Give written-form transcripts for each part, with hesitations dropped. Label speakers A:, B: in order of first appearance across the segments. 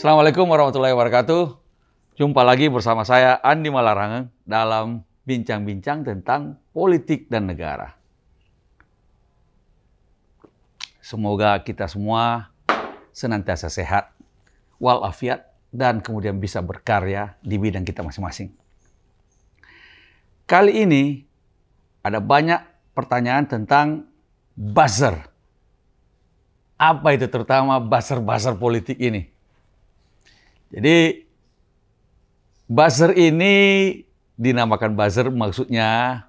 A: Assalamualaikum warahmatullahi wabarakatuh. Jumpa lagi bersama saya Andi Malarangen dalam bincang-bincang tentang politik dan negara. Semoga kita semua senantiasa sehat, walafiat, dan kemudian bisa berkarya di bidang kita masing-masing. Kali ini ada banyak pertanyaan tentang buzzer. Apa itu terutama buzzer-buzzer politik ini? Jadi buzzer ini dinamakan buzzer maksudnya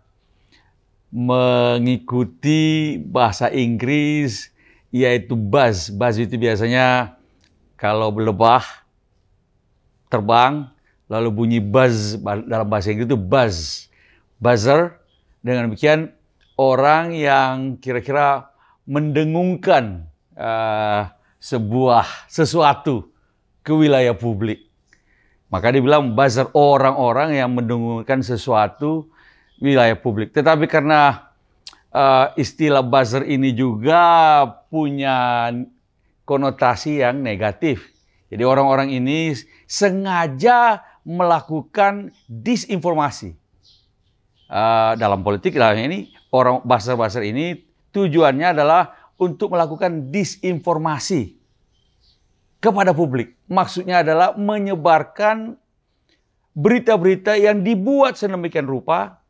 A: mengikuti bahasa Inggris yaitu buzz. Buzz itu biasanya kalau lebah terbang lalu bunyi buzz, dalam bahasa Inggris itu buzz. Buzzer dengan demikian orang yang kira-kira mendengungkan sesuatu ke wilayah publik. Maka dibilang buzzer orang-orang yang mendengungkan sesuatu wilayah publik. Tetapi karena istilah buzzer ini juga punya konotasi yang negatif. Jadi orang-orang ini sengaja melakukan disinformasi. Dalam politik dalam ini orang buzzer-buzzer ini tujuannya adalah untuk melakukan disinformasi kepada publik. Maksudnya adalah menyebarkan berita-berita yang dibuat sedemikian rupa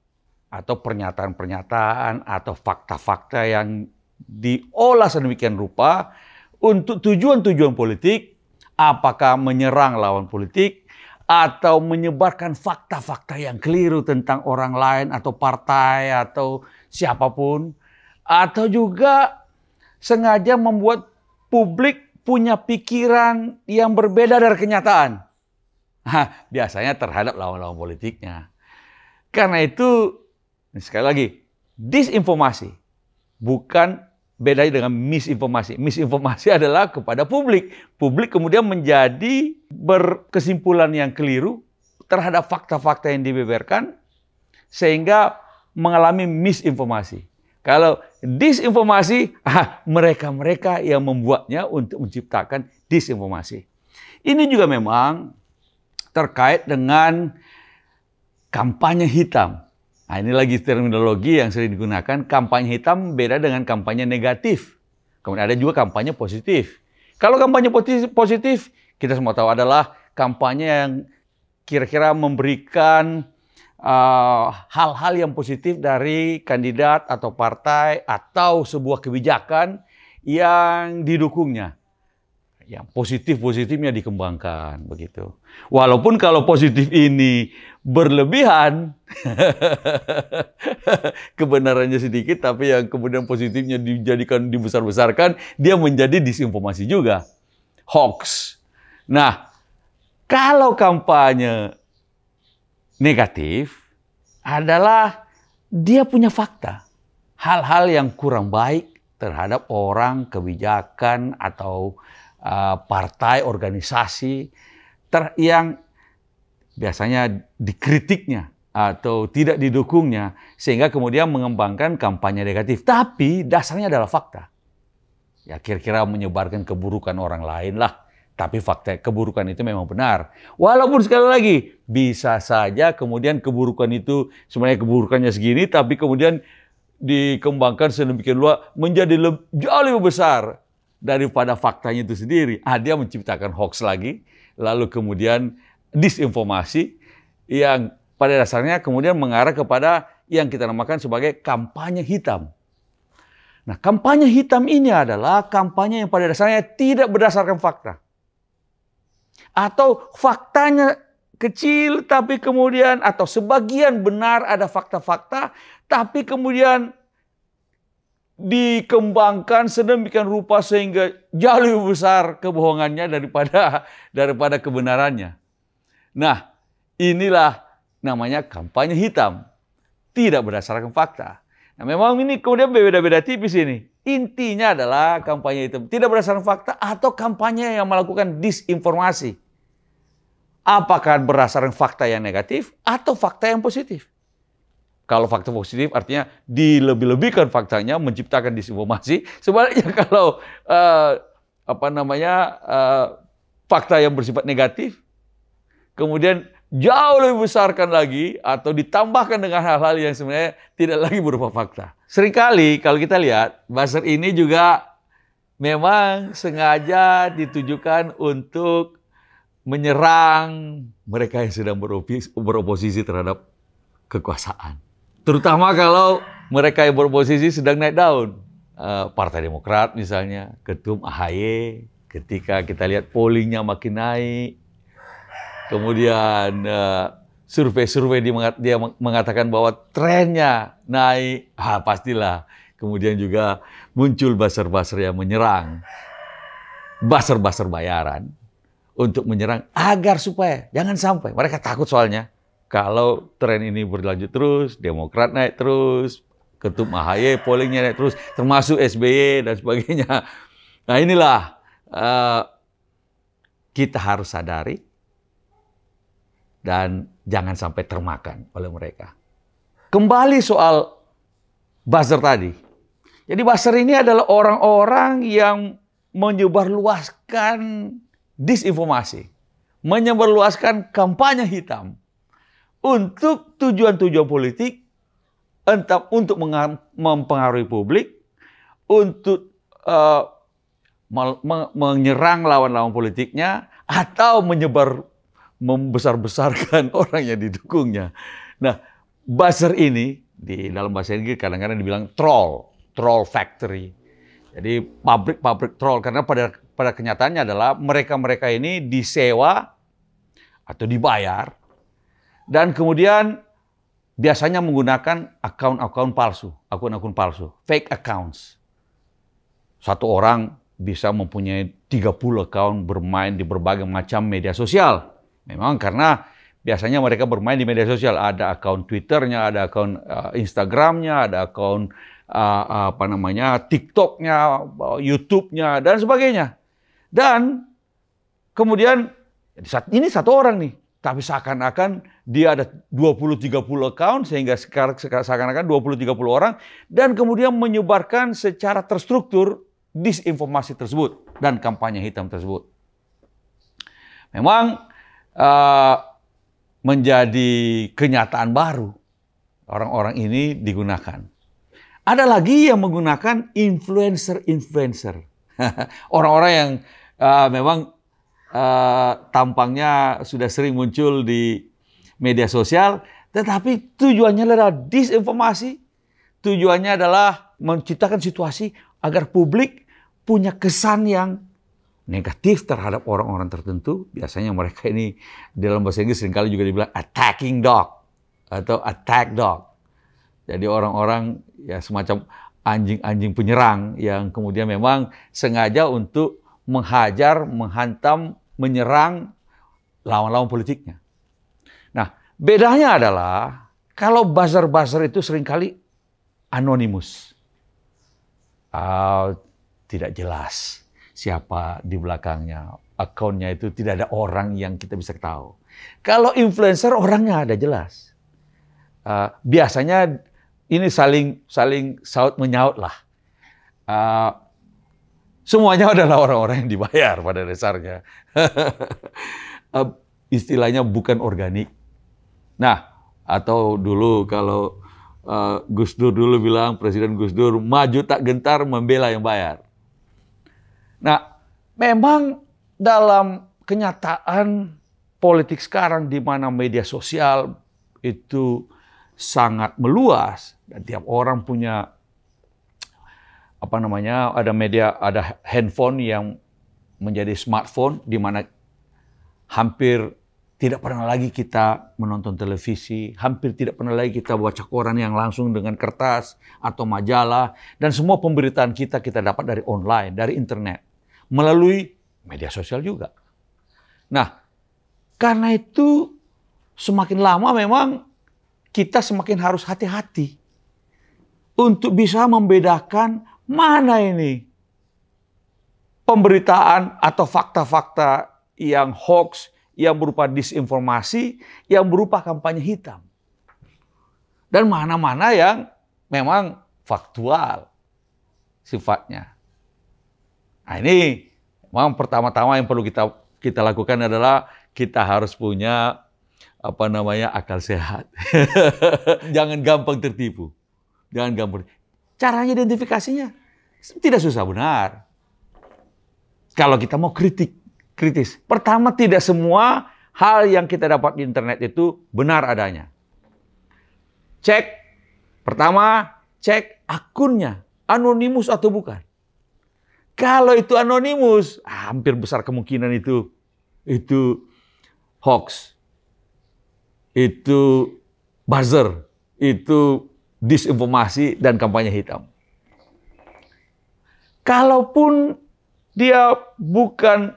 A: atau pernyataan-pernyataan atau fakta-fakta yang diolah sedemikian rupa untuk tujuan-tujuan politik, apakah menyerang lawan politik atau menyebarkan fakta-fakta yang keliru tentang orang lain atau partai atau siapapun, atau juga sengaja membuat publik punya pikiran yang berbeda dari kenyataan. Biasanya terhadap lawan-lawan politiknya. Karena itu, sekali lagi, disinformasi. Bukan beda dengan misinformasi. Misinformasi adalah kepada publik. Publik kemudian menjadi berkesimpulan yang keliru terhadap fakta-fakta yang dibeberkan, sehingga mengalami misinformasi. Kalau disinformasi, mereka-mereka yang membuatnya untuk menciptakan disinformasi. Ini juga memang terkait dengan kampanye hitam. Nah, ini lagi terminologi yang sering digunakan. Kampanye hitam beda dengan kampanye negatif. Kemudian ada juga kampanye positif. Kalau kampanye positif, kita semua tahu adalah kampanye yang kira-kira memberikan hal-hal yang positif dari kandidat atau partai atau sebuah kebijakan yang didukungnya. Yang positif-positifnya dikembangkan begitu. Walaupun kalau positif ini berlebihan, kebenarannya sedikit, tapi yang kemudian positifnya dijadikan dibesar-besarkan, dia menjadi disinformasi juga, hoax. Nah, kalau kampanye negatif adalah dia punya fakta. Hal-hal yang kurang baik terhadap orang, kebijakan, atau partai, organisasi yang biasanya dikritiknya atau tidak didukungnya. Sehingga kemudian mengembangkan kampanye negatif. Tapi dasarnya adalah fakta. Ya kira-kira menyebarkan keburukan orang lain lah. Tapi fakta keburukan itu memang benar. Walaupun sekali lagi, bisa saja kemudian keburukan itu sebenarnya keburukannya segini, tapi kemudian dikembangkan sedemikian luas menjadi jauh lebih besar daripada faktanya itu sendiri. Dia menciptakan hoax lagi, lalu kemudian disinformasi yang pada dasarnya kemudian mengarah kepada yang kita namakan sebagai kampanye hitam. Nah, kampanye hitam ini adalah kampanye yang pada dasarnya tidak berdasarkan fakta. Atau faktanya kecil, tapi kemudian atau sebagian benar ada fakta-fakta, tapi kemudian dikembangkan sedemikian rupa sehingga jauh lebih besar kebohongannya daripada kebenarannya. Nah, inilah namanya kampanye hitam, tidak berdasarkan fakta. Nah, memang ini kemudian beda-beda tipis ini. Intinya adalah kampanye hitam tidak berdasarkan fakta atau kampanye yang melakukan disinformasi. Apakah berdasarkan fakta yang negatif atau fakta yang positif? Kalau fakta positif artinya dilebih-lebihkan faktanya, menciptakan disinformasi. Sebaliknya kalau fakta yang bersifat negatif, kemudian jauh lebih besarkan lagi atau ditambahkan dengan hal-hal yang sebenarnya tidak lagi berupa fakta. Seringkali kalau kita lihat, buzzer ini juga memang sengaja ditujukan untuk menyerang mereka yang sedang beroposisi terhadap kekuasaan. Terutama kalau mereka yang beroposisi sedang naik daun. Partai Demokrat misalnya, Ketum AHY, ketika kita lihat pollingnya makin naik, kemudian survei-survei dia mengatakan bahwa trennya naik, pastilah. Kemudian juga muncul buzzer-buzzer yang menyerang, buzzer-buzzer bayaran, untuk menyerang agar supaya jangan sampai, mereka takut soalnya, kalau tren ini berlanjut terus, Demokrat naik terus, Ketum AHY pollingnya naik terus, termasuk SBY dan sebagainya. Nah inilah kita harus sadari dan jangan sampai termakan oleh mereka. Kembali soal buzzer tadi. Jadi buzzer ini adalah orang-orang yang menyebarluaskan disinformasi, menyebarluaskan kampanye hitam untuk tujuan-tujuan politik, entah untuk mempengaruhi publik, untuk menyerang lawan-lawan politiknya, atau membesar-besarkan orang yang didukungnya. Nah, buzzer ini di dalam bahasa Inggris kadang-kadang dibilang troll factory. Jadi pabrik-pabrik troll, karena pada kenyataannya adalah mereka-mereka ini disewa atau dibayar, dan kemudian biasanya menggunakan akun-akun palsu, fake accounts. Satu orang bisa mempunyai 30 akun bermain di berbagai macam media sosial. Memang karena biasanya mereka bermain di media sosial, ada akun Twitternya, ada akun Instagramnya, ada akun TikToknya, YouTube-nya, dan sebagainya. Dan kemudian ini satu orang nih, tapi seakan-akan dia ada 20-30 account, sehingga seakan-akan 20-30 orang, dan kemudian menyebarkan secara terstruktur disinformasi tersebut dan kampanye hitam tersebut. Memang menjadi kenyataan baru orang-orang ini digunakan. Ada lagi yang menggunakan influencer. Orang-orang yang memang tampangnya sudah sering muncul di media sosial, tetapi tujuannya adalah disinformasi. Tujuannya adalah menciptakan situasi agar publik punya kesan yang negatif terhadap orang-orang tertentu. Biasanya mereka ini dalam bahasa Inggris seringkali juga dibilang attacking dog atau attack dog. Jadi orang-orang ya semacam anjing-anjing penyerang yang kemudian memang sengaja untuk menghajar, menghantam, menyerang lawan-lawan politiknya. Nah, bedanya adalah kalau buzzer-buzzer itu seringkali anonimus. Tidak jelas siapa di belakangnya. Akunnya itu tidak ada orang yang kita bisa tahu. Kalau influencer orangnya ada jelas. Biasanya ini saling saut menyaut lah. Semuanya adalah orang-orang yang dibayar pada dasarnya. Istilahnya bukan organik. Nah, atau dulu kalau Gus Dur dulu bilang, Presiden Gus Dur, maju tak gentar membela yang bayar. Nah, memang dalam kenyataan politik sekarang di mana media sosial itu sangat meluas dan tiap orang punya ada media, ada handphone yang menjadi smartphone di mana hampir tidak pernah lagi kita menonton televisi, hampir tidak pernah lagi kita baca koran yang langsung dengan kertas atau majalah, dan semua pemberitaan kita dapat dari online, dari internet, melalui media sosial juga. Nah, karena itu semakin lama memang kita semakin harus hati-hati untuk bisa membedakan mana ini pemberitaan atau fakta-fakta yang hoax, yang berupa disinformasi, yang berupa kampanye hitam. Dan mana-mana yang memang faktual sifatnya. Nah, ini memang pertama-tama yang perlu kita lakukan adalah kita harus punya akal sehat. Jangan gampang tertipu. Jangan gampang. Caranya identifikasinya tidak susah, benar. Kalau kita mau kritis. Pertama, tidak semua hal yang kita dapat di internet itu benar adanya. Pertama, cek akunnya, anonimus atau bukan. Kalau itu anonimus, hampir besar kemungkinan itu hoax, itu buzzer, itu disinformasi dan kampanye hitam. Kalaupun dia bukan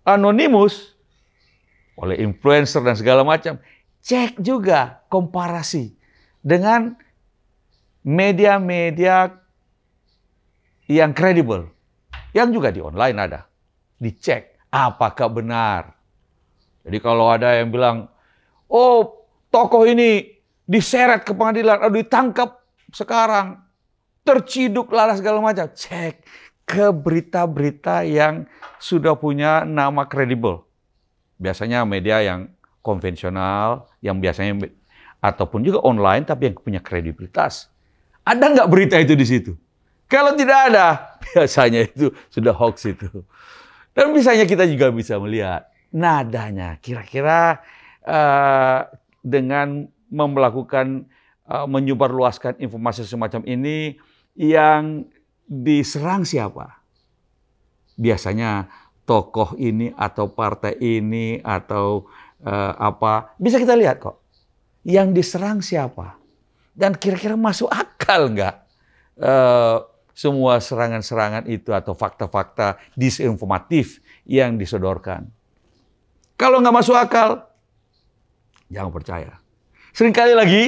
A: anonimus oleh influencer dan segala macam, cek juga komparasi dengan media-media yang kredibel, yang juga di online ada. Dicek apakah benar. Jadi kalau ada yang bilang, oh tokoh ini diseret ke pengadilan, ditangkap sekarang, terciduk lah segala macam. Cek ke berita-berita yang sudah punya nama kredibel. Biasanya media yang konvensional, yang biasanya ataupun juga online, tapi yang punya kredibilitas. Ada nggak berita itu di situ? Kalau tidak ada, biasanya itu sudah hoax itu. Dan biasanya kita juga bisa melihat nadanya. Kira-kira dengan melakukan menyebarluaskan informasi semacam ini, yang diserang siapa? Biasanya tokoh ini atau partai ini atau apa. Bisa kita lihat kok. Yang diserang siapa? Dan kira-kira masuk akal nggak semua serangan-serangan itu atau fakta-fakta disinformatif yang disodorkan? Kalau nggak masuk akal, jangan percaya. Seringkali lagi,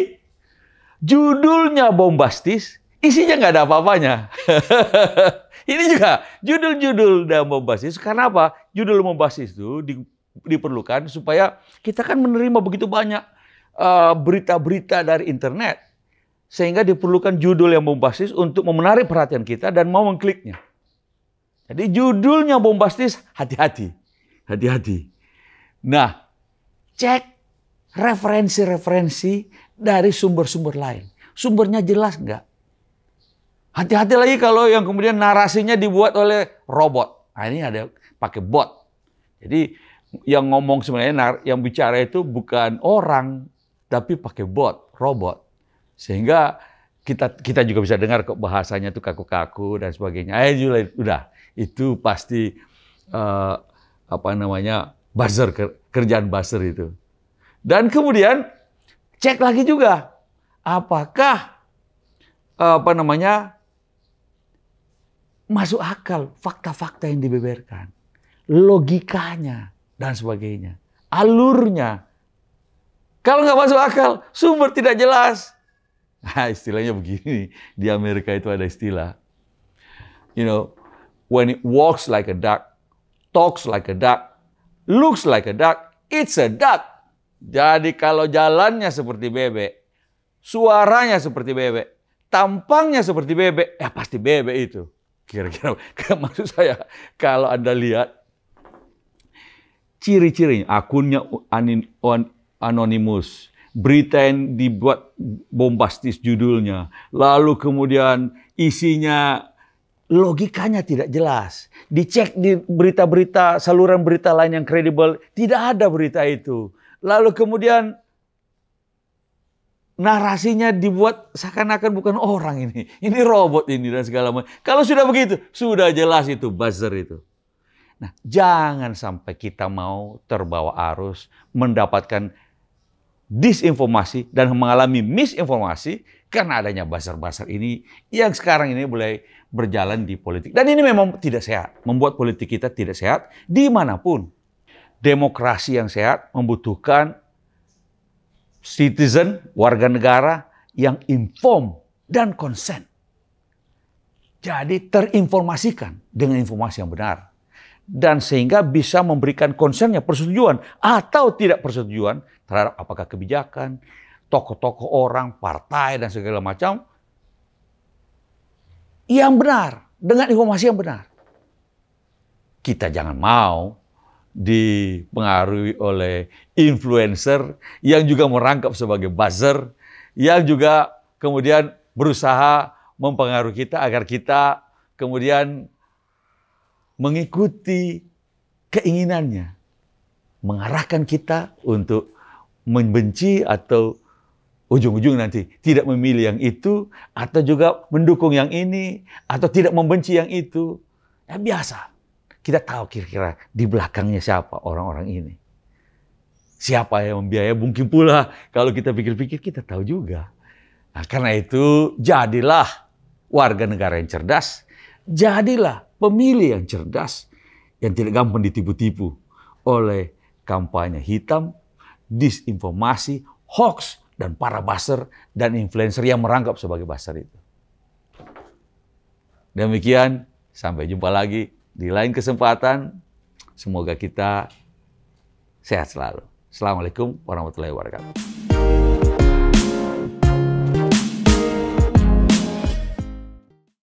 A: judulnya bombastis, isinya nggak ada apa-apanya. Ini juga judul-judul dan bombastis. Karena apa? Judul bombastis itu diperlukan supaya kita kan menerima begitu banyak berita-berita dari internet. Sehingga diperlukan judul yang bombastis untuk menarik perhatian kita dan mau mengkliknya. Jadi judulnya bombastis, hati-hati. Hati-hati. Nah, cek referensi-referensi dari sumber-sumber lain. Sumbernya jelas nggak? Hati-hati lagi kalau yang kemudian narasinya dibuat oleh robot. Nah, ini ada pakai bot. Jadi yang ngomong sebenarnya, yang bicara itu bukan orang, tapi pakai bot, robot. Sehingga kita juga bisa dengar kok bahasanya itu kaku-kaku dan sebagainya. Udah, itu pasti buzzer, kerjaan buzzer itu. Dan kemudian cek lagi juga apakah masuk akal fakta-fakta yang dibeberkan, logikanya dan sebagainya, alurnya. Kalau nggak masuk akal, sumber tidak jelas. Nah, istilahnya begini, di Amerika itu ada istilah, when it walks like a duck, talks like a duck, looks like a duck, it's a duck. Jadi kalau jalannya seperti bebek, suaranya seperti bebek, tampangnya seperti bebek, ya pasti bebek itu. Kira-kira, maksud saya, kalau Anda lihat ciri-cirinya, akunnya anonimus, berita yang dibuat bombastis judulnya, lalu kemudian isinya, logikanya tidak jelas. Dicek di berita-berita, saluran berita lain yang kredibel, tidak ada berita itu. Lalu kemudian narasinya dibuat seakan-akan bukan orang ini robot ini dan segala macam. Kalau sudah begitu, sudah jelas itu buzzer itu. Nah, jangan sampai kita mau terbawa arus, mendapatkan disinformasi dan mengalami misinformasi karena adanya buzzer-buzzer ini yang sekarang ini mulai berjalan di politik. Dan ini memang tidak sehat, membuat politik kita tidak sehat dimanapun. Demokrasi yang sehat membutuhkan citizen, warga negara yang inform dan konsen. Jadi terinformasikan dengan informasi yang benar. Dan sehingga bisa memberikan konsennya, persetujuan atau tidak persetujuan terhadap apakah kebijakan, tokoh-tokoh orang, partai, dan segala macam yang benar, dengan informasi yang benar. Kita jangan mau dipengaruhi oleh influencer yang juga merangkap sebagai buzzer, yang juga kemudian berusaha mempengaruhi kita agar kita kemudian mengikuti keinginannya, mengarahkan kita untuk membenci atau ujung-ujung nanti tidak memilih yang itu, atau juga mendukung yang ini, atau tidak membenci yang itu. Ya biasa. Kita tahu kira-kira di belakangnya siapa orang-orang ini. Siapa yang membiayai, mungkin pula kalau kita pikir-pikir kita tahu juga. Nah, karena itu jadilah warga negara yang cerdas, jadilah pemilih yang cerdas, yang tidak gampang ditipu-tipu oleh kampanye hitam, disinformasi, hoax, dan para buzzer dan influencer yang merangkap sebagai buzzer itu. Demikian, sampai jumpa lagi di lain kesempatan. Semoga kita sehat selalu. Assalamualaikum warahmatullahi wabarakatuh.